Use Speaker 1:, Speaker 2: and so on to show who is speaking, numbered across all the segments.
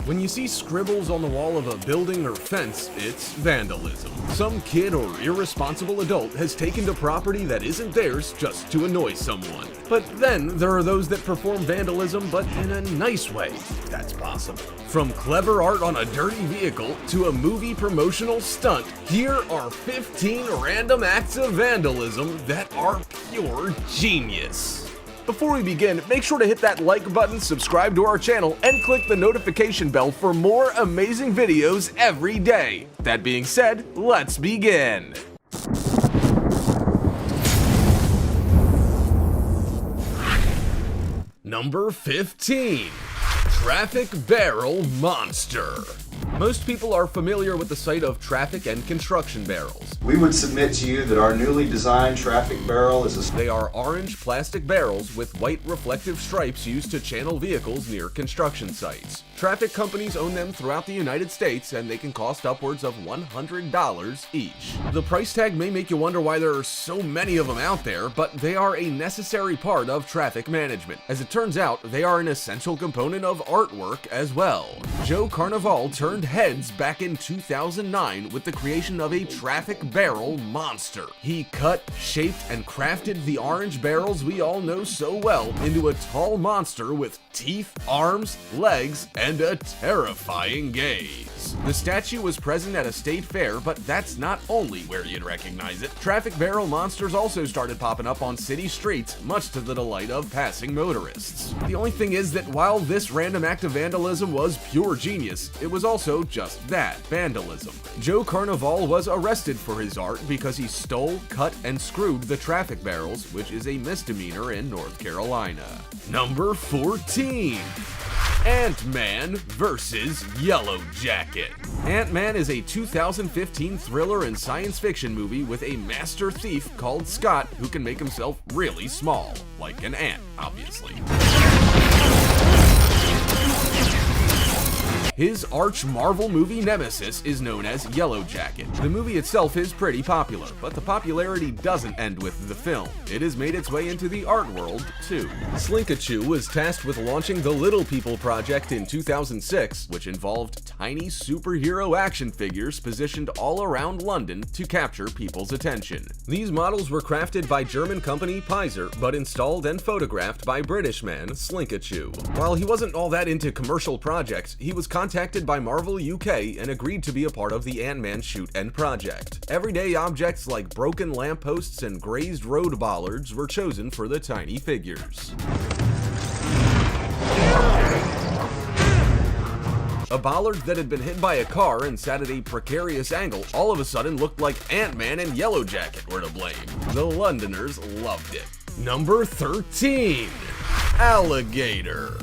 Speaker 1: When you see scribbles on the wall of a building or fence, it's vandalism. Some kid or irresponsible adult has taken to property that isn't theirs just to annoy someone. But then there are those that perform vandalism, but in a nice way, if that's possible. From clever art on a dirty vehicle to a movie promotional stunt, here are 15 random acts of vandalism that are pure genius. Before we begin, make sure to hit that like button, subscribe to our channel, and click the notification bell for more amazing videos every day. That being said, let's begin. Number 15. Traffic Barrel Monster. Most people are familiar with the sight of traffic and construction barrels.
Speaker 2: We would submit to you that our newly designed traffic barrel is
Speaker 1: They are orange plastic barrels with white reflective stripes used to channel vehicles near construction sites. Traffic companies own them throughout the United States, and they can cost upwards of $100 each. The price tag may make you wonder why there are so many of them out there, but they are a necessary part of traffic management. As it turns out, they are an essential component of artwork as well. Joe Carnival turned heads back in 2009 with the creation of a traffic barrel monster. He cut, shaped, and crafted the orange barrels we all know so well into a tall monster with teeth, arms, legs, and a terrifying gaze. The statue was present at a state fair, but that's not only where you'd recognize it. Traffic barrel monsters also started popping up on city streets, much to the delight of passing motorists. The only thing is that while this random act of vandalism was pure genius, it was also just that, vandalism. Joe Carnival was arrested for his art because he stole, cut, and screwed the traffic barrels, which is a misdemeanor in North Carolina. Number 14. Ant-Man vs. Yellow Jacket. Ant-Man is a 2015 thriller and science fiction movie with a master thief called Scott who can make himself really small, like an ant, obviously. His arch Marvel movie nemesis is known as Yellow Jacket. The movie itself is pretty popular, but the popularity doesn't end with the film. It has made its way into the art world, too. Slinkachoo was tasked with launching the Little People project in 2006, which involved tiny superhero action figures positioned all around London to capture people's attention. These models were crafted by German company Pizer, but installed and photographed by British man Slinkachoo. While he wasn't all that into commercial projects, he was contacted by Marvel UK and agreed to be a part of the Ant-Man shoot and project. Everyday objects like broken lampposts and grazed road bollards were chosen for the tiny figures. A bollard that had been hit by a car and sat at a precarious angle all of a sudden looked like Ant-Man and Yellow Jacket were to blame. The Londoners loved it. Number 13. Alligator.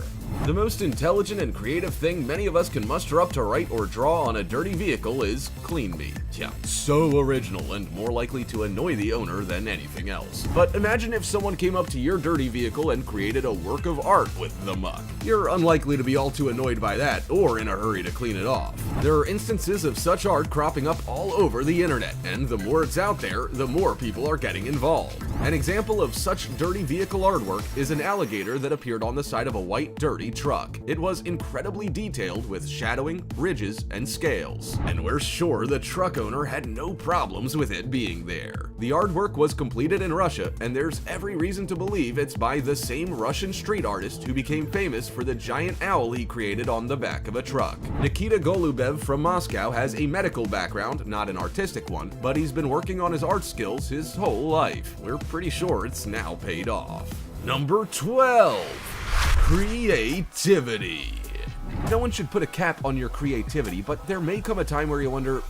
Speaker 1: The most intelligent and creative thing many of us can muster up to write or draw on a dirty vehicle is "clean me." Yeah, so original and more likely to annoy the owner than anything else. But imagine if someone came up to your dirty vehicle and created a work of art with the muck. You're unlikely to be all too annoyed by that or in a hurry to clean it off. There are instances of such art cropping up all over the internet, and the more it's out there, the more people are getting involved. An example of such dirty vehicle artwork is an alligator that appeared on the side of a white dirty truck. It was incredibly detailed with shadowing, ridges, and scales, and we're sure the truck owner had no problems with it being there. The artwork was completed in Russia, and there's every reason to believe it's by the same Russian street artist who became famous for the giant owl he created on the back of a truck. Nikita Golubev from Moscow has a medical background, not an artistic one, but he's been working on his art skills his whole life. We're pretty sure it's now paid off. Number 12. Creativity. No one should put a cap on your creativity, but there may come a time where you wonder,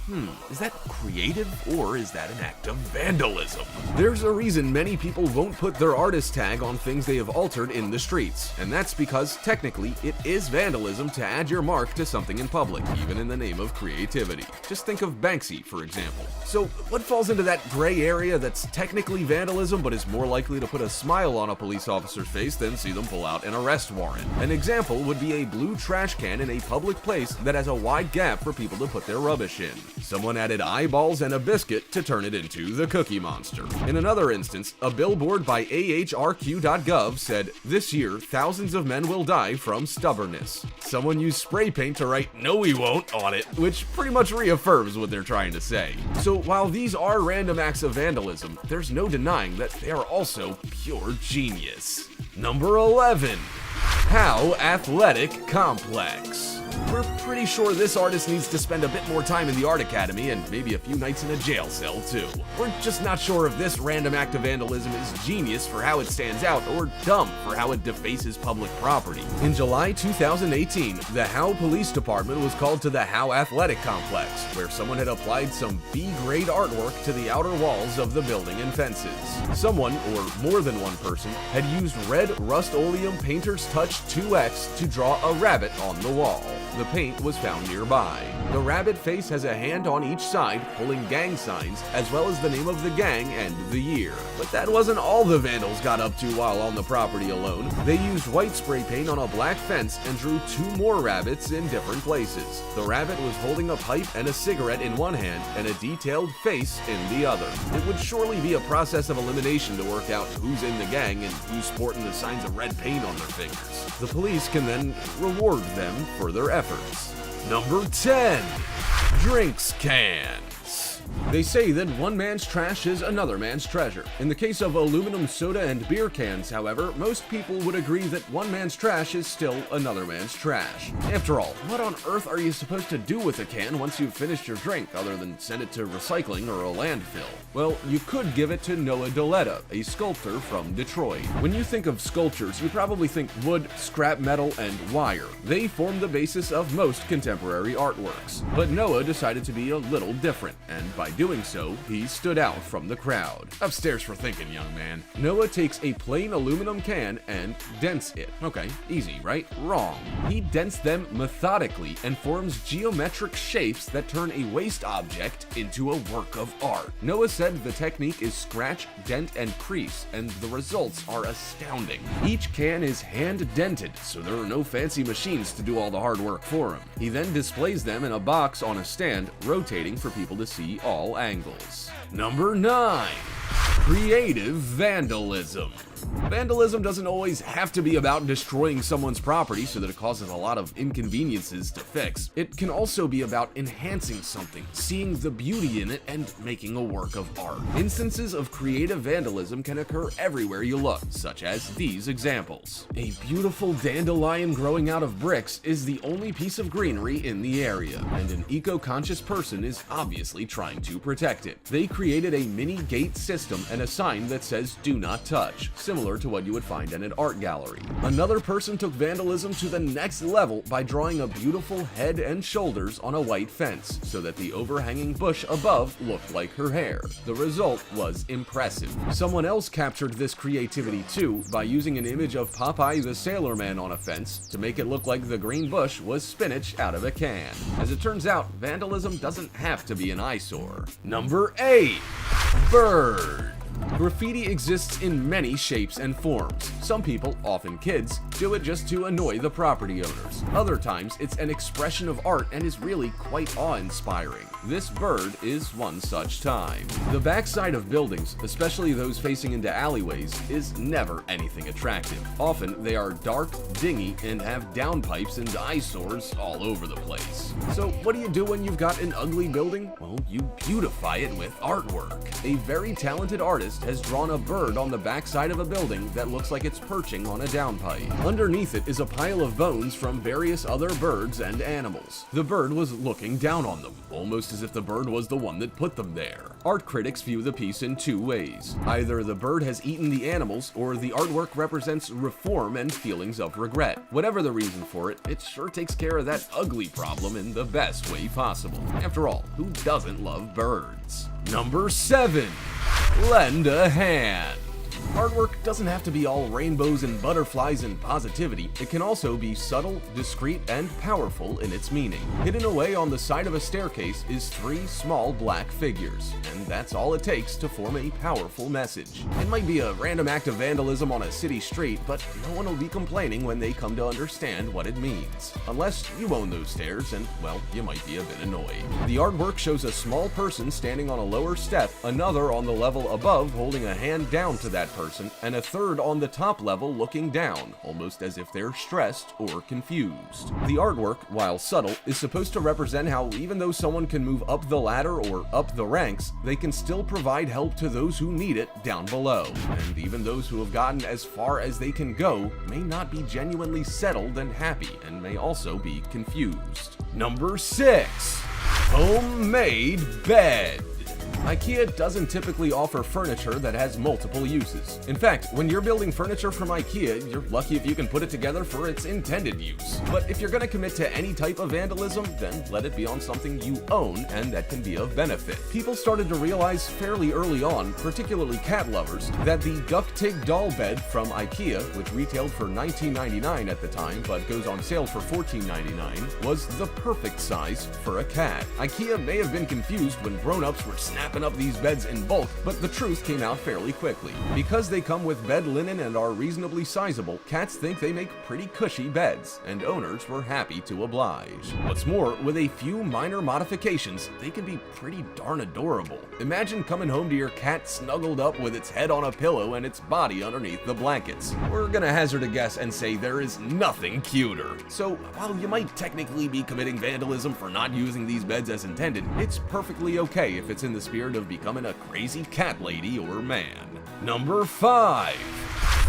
Speaker 1: is that creative or is that an act of vandalism? There's a reason many people won't put their artist tag on things they have altered in the streets, and that's because technically it is vandalism to add your mark to something in public, even in the name of creativity. Just think of Banksy, for example. So what falls into that gray area that's technically vandalism but is more likely to put a smile on a police officer's face than see them pull out an arrest warrant? An example would be a blue trash can can in a public place that has a wide gap for people to put their rubbish in. Someone added eyeballs and a biscuit to turn it into the Cookie Monster. In another instance, a billboard by ahrq.gov said, "This year, thousands of men will die from stubbornness." Someone used spray paint to write "No we won't" on it, which pretty much reaffirms what they're trying to say. So while these are random acts of vandalism, there's no denying that they are also pure genius. Number 11. How Athletic Complex. We're pretty sure this artist needs to spend a bit more time in the art academy and maybe a few nights in a jail cell too. We're just not sure if this random act of vandalism is genius for how it stands out or dumb for how it defaces public property. In July 2018, the Howe Police Department was called to the Howe Athletic Complex, where someone had applied some B-grade artwork to the outer walls of the building and fences. Someone, or more than one person, had used red Rust-Oleum Painter's Touch 2X to draw a rabbit on the wall. The paint was found nearby. The rabbit face has a hand on each side pulling gang signs, as well as the name of the gang and the year. But that wasn't all the vandals got up to while on the property alone. They used white spray paint on a black fence and drew 2 more rabbits in different places. The rabbit was holding a pipe and a cigarette in one hand and a detailed face in the other. It would surely be a process of elimination to work out who's in the gang and who's sporting the signs of red paint on their fingers. The police can then reward them for their efforts. Number 10. Drinks cans. They say that one man's trash is another man's treasure. In the case of aluminum soda and beer cans, however, most people would agree that one man's trash is still another man's trash. After all, what on earth are you supposed to do with a can once you've finished your drink other than send it to recycling or a landfill? Well, you could give it to Noah Doletta, a sculptor from Detroit. When you think of sculptures, you probably think wood, scrap metal, and wire. They form the basis of most contemporary artworks. But Noah decided to be a little different, and by doing so, he stood out from the crowd. Upstairs for thinking, young man. Noah takes a plain aluminum can and dents it. Okay, easy, right? Wrong. He dents them methodically and forms geometric shapes that turn a waste object into a work of art. Noah said the technique is scratch, dent, and crease, and the results are astounding. Each can is hand-dented, so there are no fancy machines to do all the hard work for him. He then displays them in a box on a stand, rotating for people to see all angles. Number 9. Creative vandalism. Vandalism doesn't always have to be about destroying someone's property so that it causes a lot of inconveniences to fix. It can also be about enhancing something, seeing the beauty in it, and making a work of art. Instances of creative vandalism can occur everywhere you look, such as these examples. A beautiful dandelion growing out of bricks is the only piece of greenery in the area, and an eco-conscious person is obviously trying to protect it. They created a mini gate system and a sign that says "Do not touch," similar to what you would find in an art gallery. Another person took vandalism to the next level by drawing a beautiful head and shoulders on a white fence so that the overhanging bush above looked like her hair. The result was impressive. Someone else captured this creativity too by using an image of Popeye the Sailor Man on a fence to make it look like the green bush was spinach out of a can. As it turns out, vandalism doesn't have to be an eyesore. Number 8. Bird. Graffiti exists in many shapes and forms. Some people, often kids, do it just to annoy the property owners. Other times, it's an expression of art and is really quite awe-inspiring. This bird is one such time. The backside of buildings, especially those facing into alleyways, is never anything attractive. Often, they are dark, dingy, and have downpipes and eyesores all over the place. So what do you do when you've got an ugly building? Well, you beautify it with artwork. A very talented artist has drawn a bird on the backside of a building that looks like it's perching on a downpipe. Underneath it is a pile of bones from various other birds and animals. The bird was looking down on them, almost as if the bird was the one that put them there. Art critics view the piece in 2 ways. Either the bird has eaten the animals, or the artwork represents reform and feelings of regret. Whatever the reason for it, it sure takes care of that ugly problem in the best way possible. After all, who doesn't love birds? Number 7. Lend a hand. Artwork doesn't have to be all rainbows and butterflies and positivity. It can also be subtle, discreet, and powerful in its meaning. Hidden away on the side of a staircase is 3 small black figures, and that's all it takes to form a powerful message. It might be a random act of vandalism on a city street, but no one will be complaining when they come to understand what it means. Unless you own those stairs, and well, you might be a bit annoyed. The artwork shows a small person standing on a lower step, another on the level above holding a hand down to that person, and a third on the top level looking down, almost as if they're stressed or confused. The artwork, while subtle, is supposed to represent how even though someone can move up the ladder or up the ranks, they can still provide help to those who need it down below. And even those who have gotten as far as they can go may not be genuinely settled and happy, and may also be confused. Number 6. Homemade bed. IKEA doesn't typically offer furniture that has multiple uses. In fact, when you're building furniture from IKEA, you're lucky if you can put it together for its intended use. But if you're gonna commit to any type of vandalism, then let it be on something you own and that can be of benefit. People started to realize fairly early on, particularly cat lovers, that the Duck-Tig doll bed from IKEA, which retailed for $19.99 at the time but goes on sale for $14.99, was the perfect size for a cat. IKEA may have been confused when grown-ups were snapping up these beds in bulk, but the truth came out fairly quickly. Because they come with bed linen and are reasonably sizable, cats think they make pretty cushy beds, and owners were happy to oblige. What's more, with a few minor modifications, they can be pretty darn adorable. Imagine coming home to your cat snuggled up with its head on a pillow and its body underneath the blankets. We're gonna hazard a guess and say there is nothing cuter. So, while you might technically be committing vandalism for not using these beds as intended, it's perfectly okay if it's in the spirit of becoming a crazy cat lady or man. Number 5.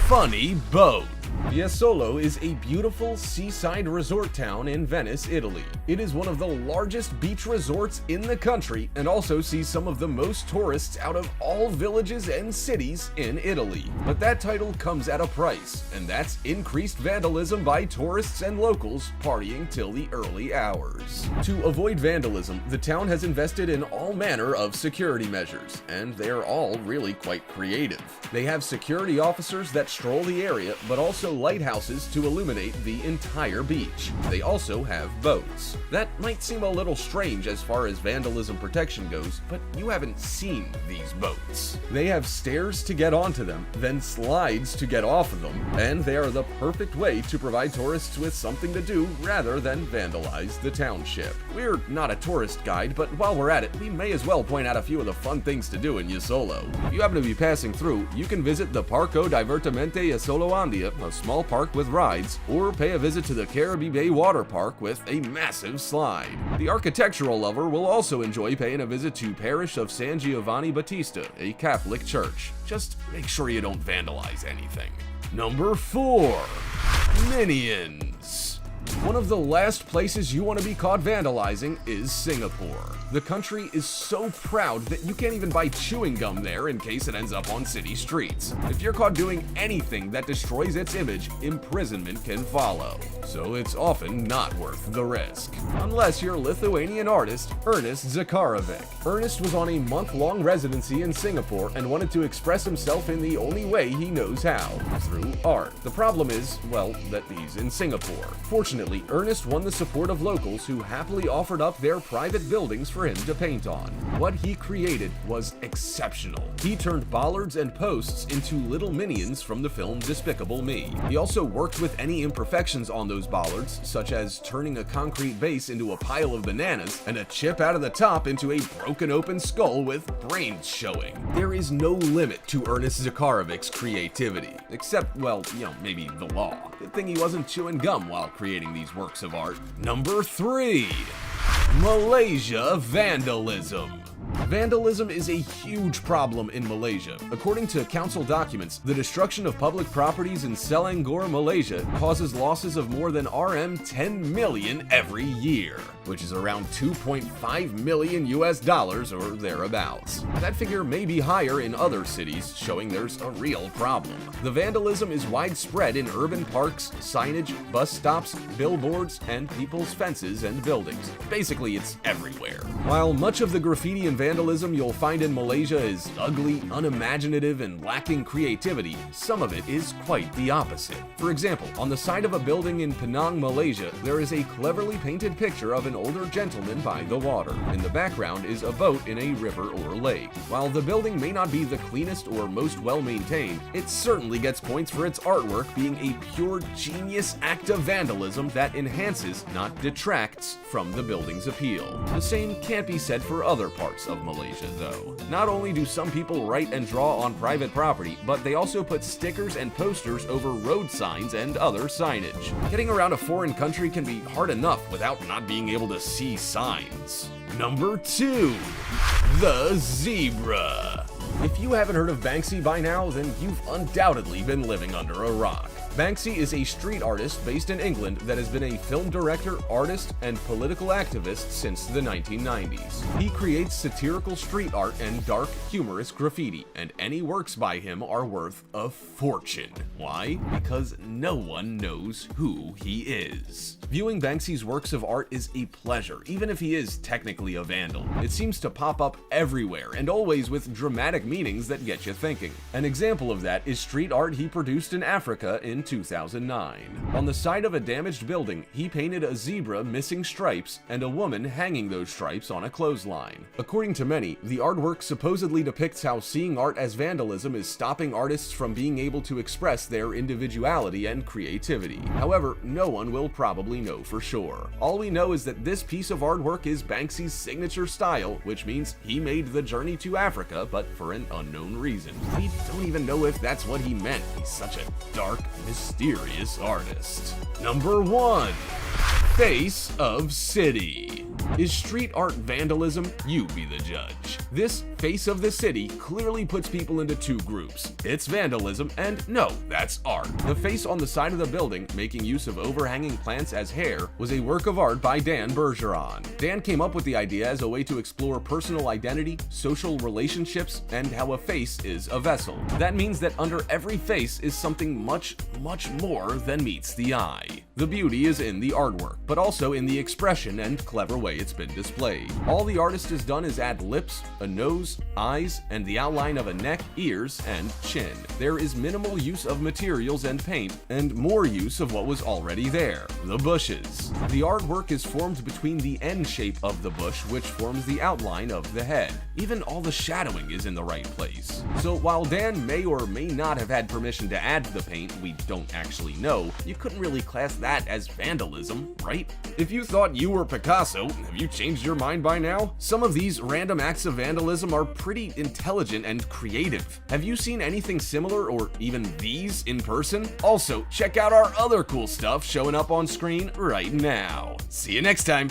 Speaker 1: Funny boat. Fiesole is a beautiful seaside resort town in Venice, Italy. It is one of the largest beach resorts in the country and also sees some of the most tourists out of all villages and cities in Italy. But that title comes at a price, and that's increased vandalism by tourists and locals partying till the early hours. To avoid vandalism, the town has invested in all manner of security measures, and they are all really quite creative. They have security officers that stroll the area, but also lighthouses to illuminate the entire beach. They also have boats. That might seem a little strange as far as vandalism protection goes, but you haven't seen these boats. They have stairs to get onto them, then slides to get off of them, and they are the perfect way to provide tourists with something to do rather than vandalize the township. We're not a tourist guide, but while we're at it, we may as well point out a few of the fun things to do in Jesolo. If you happen to be passing through, you can visit the Parco Divertimento Jesololandia, a small park with rides, or pay a visit to the Caribe Bay Water Park with a massive slide. The architectural lover will also enjoy paying a visit to Parish of San Giovanni Battista, a Catholic church. Just make sure you don't vandalize anything. Number 4. Minions. One of the last places you want to be caught vandalizing is Singapore. The country is so proud that you can't even buy chewing gum there in case it ends up on city streets. If you're caught doing anything that destroys its image, imprisonment can follow. So it's often not worth the risk. Unless you're Lithuanian artist Ernest Zakarovic. Ernest was on a month-long residency in Singapore and wanted to express himself in the only way he knows how, through art. The problem is, well, that he's in Singapore. Fortunately, Ernest won the support of locals who happily offered up their private buildings for him to paint on. What he created was exceptional. He turned bollards and posts into little minions from the film Despicable Me. He also worked with any imperfections on those bollards, such as turning a concrete base into a pile of bananas and a chip out of the top into a broken open skull with brains showing. There is no limit to Ernest Zakarovic's creativity, except, well, maybe the law. Good thing he wasn't chewing gum while creating these works of art. Number 3. Malaysia vandalism. Vandalism is a huge problem in Malaysia. According to council documents, the destruction of public properties in Selangor, Malaysia causes losses of more than RM 10 million every year. which is around 2.5 million US dollars or thereabouts. That figure may be higher in other cities, showing there's a real problem. The vandalism is widespread in urban parks, signage, bus stops, billboards, and people's fences and buildings. Basically, it's everywhere. While much of the graffiti and vandalism you'll find in Malaysia is ugly, unimaginative, and lacking creativity, some of it is quite the opposite. For example, on the side of a building in Penang, Malaysia, there is a cleverly painted picture of an older gentleman by the water. In the background is a boat in a river or lake. While the building may not be the cleanest or most well-maintained, it certainly gets points for its artwork being a pure genius act of vandalism that enhances, not detracts, from the building's appeal. The same can't be said for other parts of Malaysia, though. Not only do some people write and draw on private property, but they also put stickers and posters over road signs and other signage. Getting around a foreign country can be hard enough without not being able to see signs. Number 2. The zebra. If you haven't heard of Banksy by now, then you've undoubtedly been living under a rock. Banksy is a street artist based in England that has been a film director, artist, and political activist since the 1990s. He creates satirical street art and dark, humorous graffiti, and any works by him are worth a fortune. Why? Because no one knows who he is. Viewing Banksy's works of art is a pleasure, even if he is technically a vandal. It seems to pop up everywhere, and always with dramatic meanings that get you thinking. An example of that is street art he produced in Africa in 2009. On the side of a damaged building, he painted a zebra missing stripes and a woman hanging those stripes on a clothesline. According to many, the artwork supposedly depicts how seeing art as vandalism is stopping artists from being able to express their individuality and creativity. However, no one will probably know for sure. All we know is that this piece of artwork is Banksy's signature style, which means he made the journey to Africa, but for an unknown reason. We don't even know if that's what he meant. He's such a dark, mysterious artist. Number 1. Face of City. Is street art vandalism? You be the judge. This face of the city clearly puts people into two groups. It's vandalism, and no, that's art. The face on the side of the building, making use of overhanging plants as hair, was a work of art by Dan Bergeron. Dan came up with the idea as a way to explore personal identity, social relationships, and how a face is a vessel. That means that under every face is something much, much more than meets the eye. The beauty is in the artwork, but also in the expression and clever way it's been displayed. All the artist has done is add lips, a nose, eyes, and the outline of a neck, ears, and chin. There is minimal use of materials and paint, and more use of what was already there, the bushes. The artwork is formed between the N shape of the bush, which forms the outline of the head. Even all the shadowing is in the right place. So while Dan may or may not have had permission to add the paint, we don't actually know, you couldn't really class that as vandalism, right? If you thought you were Picasso, have you changed your mind by now? Some of these random acts of vandalism are pretty intelligent and creative. Have you seen anything similar or even these in person? Also, check out our other cool stuff showing up on screen right now. See you next time!